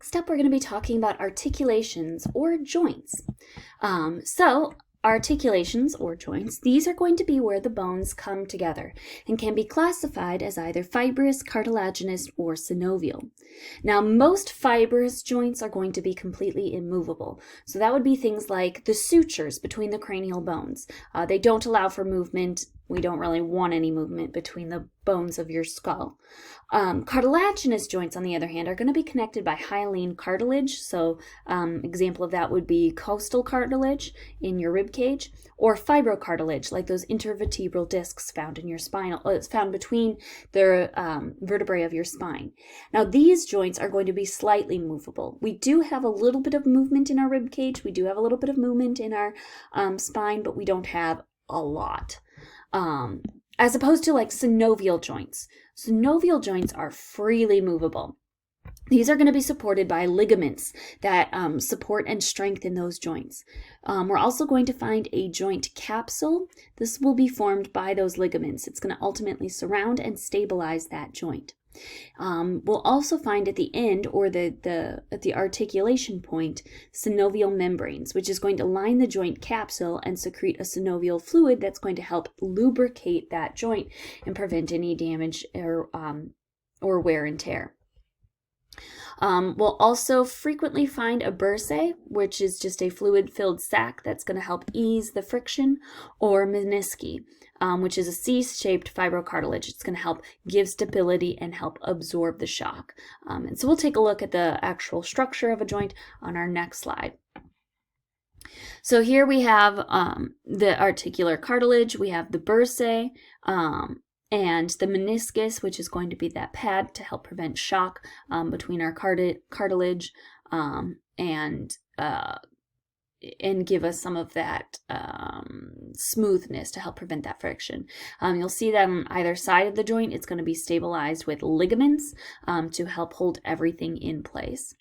Next up, we're going to be talking about articulations or joints. So articulations or joints, these are going to be where the bones come together and can be classified as either fibrous, cartilaginous, or synovial. Now, most fibrous joints are going to be completely immovable. So that would be things like the sutures between the cranial bones. They don't allow for movement. We don't really want any movement between the bones of your skull. Cartilaginous joints, on the other hand, are going to be connected by hyaline cartilage. So example of that would be costal cartilage in your rib cage, or fibrocartilage, like those intervertebral discs found in your spinal. It's found between the vertebrae of your spine. Now, these joints are going to be slightly movable. We do have a little bit of movement in our rib cage. We do have a little bit of movement in our spine, but we don't have a lot. As opposed to like synovial joints. Synovial joints are freely movable. These are going to be supported by ligaments that support and strengthen those joints. We're also going to find a joint capsule. This will be formed by those ligaments. It's going to ultimately surround and stabilize that joint. We'll also find at the end, or at the articulation point, synovial membranes, which is going to line the joint capsule and secrete a synovial fluid that's going to help lubricate that joint and prevent any damage or wear and tear. We'll also frequently find a bursae, which is just a fluid-filled sac that's going to help ease the friction, or menisci, which is a C-shaped fibrocartilage. It's going to help give stability and help absorb the shock. And so we'll take a look at the actual structure of a joint on our next slide. So here we have the articular cartilage, we have the bursae, and the meniscus, which is going to be that pad to help prevent shock between our cartilage and give us some of that smoothness to help prevent that friction. You'll see that on either side of the joint, it's going to be stabilized with ligaments to help hold everything in place.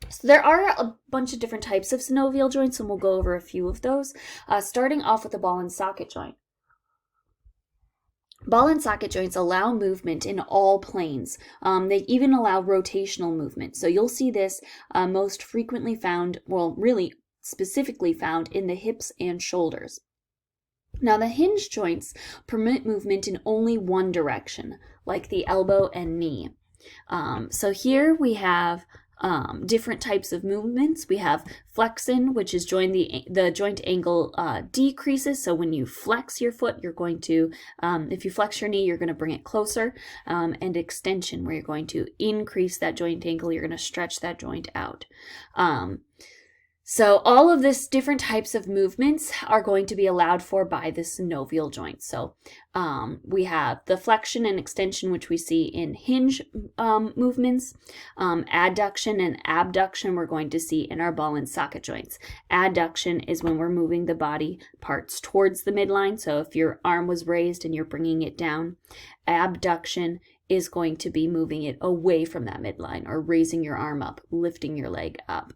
So there are a bunch of different types of synovial joints, and we'll go over a few of those, starting off with the ball and socket joint. Ball and socket joints allow movement in all planes. They even allow rotational movement. So you'll see this most frequently found, well, really specifically found in the hips and shoulders. Now, the hinge joints permit movement in only one direction, like the elbow and knee. So here we have different types of movements. We have flexion, which is the joint angle decreases. So when you flex your foot, you're going to, if you flex your knee, you're going to bring it closer. And extension, where you're going to increase that joint angle, you're going to stretch that joint out. So all of this different types of movements are going to be allowed for by the synovial joint. So we have the flexion and extension, which we see in hinge movements. Adduction and abduction we're going to see in our ball and socket joints. Adduction is when we're moving the body parts towards the midline. So if your arm was raised and you're bringing it down, abduction is going to be moving it away from that midline, or raising your arm up, lifting your leg up.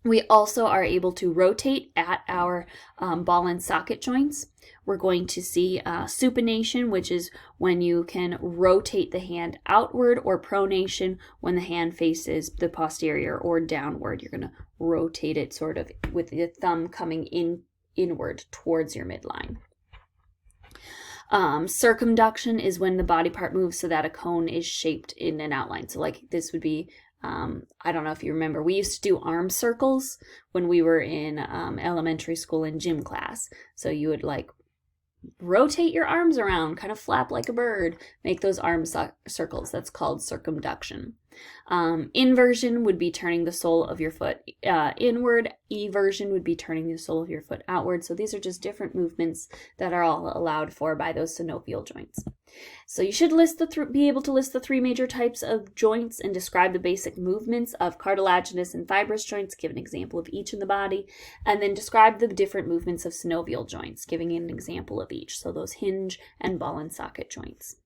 We also are able to rotate at our ball and socket joints. We're going to see supination, which is when you can rotate the hand outward, or pronation, when the hand faces the posterior or downward. You're going to rotate it sort of with the thumb coming inward towards your midline. Circumduction is when the body part moves so that a cone is shaped in an outline. So like this would be, I don't know if you remember, we used to do arm circles when we were in elementary school in gym class. So you would like rotate your arms around, kind of flap like a bird, make those arm circles. That's called circumduction. Inversion would be turning the sole of your foot inward. Eversion would be turning the sole of your foot outward. So these are just different movements that are all allowed for by those synovial joints. So you should be able to list the three major types of joints and describe the basic movements of cartilaginous and fibrous joints, give an example of each in the body, and then describe the different movements of synovial joints, giving an example of each. So those hinge and ball and socket joints.